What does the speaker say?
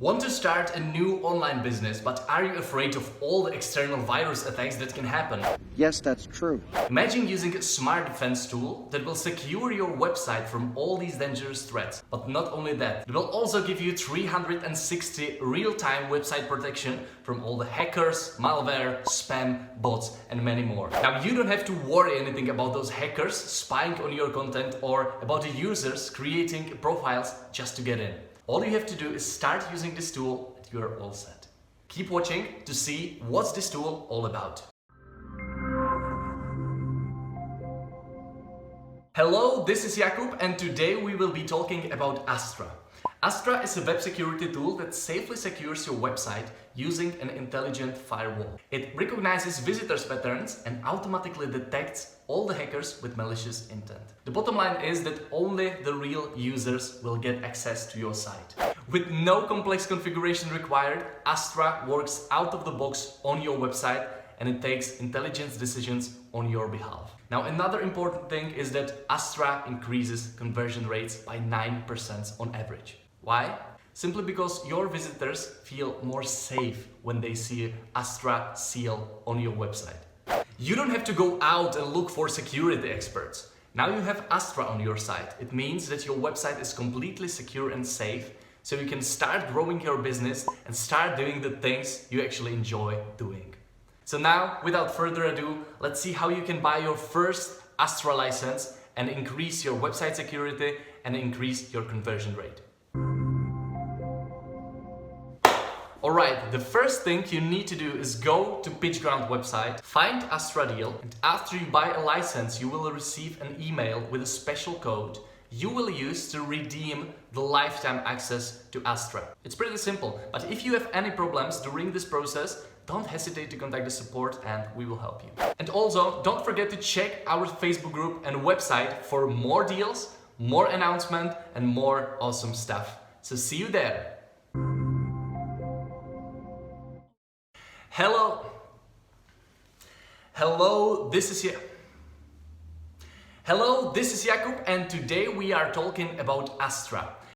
Want to start a new online business, but are you afraid of all the external virus attacks that can happen? Yes, that's true. Imagine using a smart defense tool that will secure your website from all these dangerous threats. But not only that, it will also give you 360 real-time website protection from all the hackers, malware, spam, bots, and many more. Now, you don't have to worry anything about those hackers spying on your content or about the users creating profiles just to get in. All you have to do is start using this tool and you are all set. Keep watching to see what's this tool all about. Hello, this is Jakub and today we will be talking about Astra. Astra is a web security tool that safely secures your website using an intelligent firewall. It recognizes visitors' patterns and automatically detects all the hackers with malicious intent. The bottom line is that only the real users will get access to your site. With no complex configuration required, Astra works out of the box on your website and it takes intelligent decisions on your behalf. Now, another important thing is that Astra increases conversion rates by 9% on average. Why? Simply because your visitors feel more safe when they see Astra seal on your website. You don't have to go out and look for security experts. Now you have Astra on your site. It means that your website is completely secure and safe, so you can start growing your business and start doing the things you actually enjoy doing. So now, without further ado, let's see how you can buy your first Astra license and increase your website security and increase your conversion rate. Alright, the first thing you need to do is go to PitchGround website, find Astra deal, and after you buy a license, you will receive an email with a special code you will use to redeem the lifetime access to Astra. It's pretty simple, but if you have any problems during this process, don't hesitate to contact the support and we will help you. And also, don't forget to check our Facebook group and website for more deals, more announcements, and more awesome stuff. So see you there. Hello, this is Jakub and today we are talking about Astra.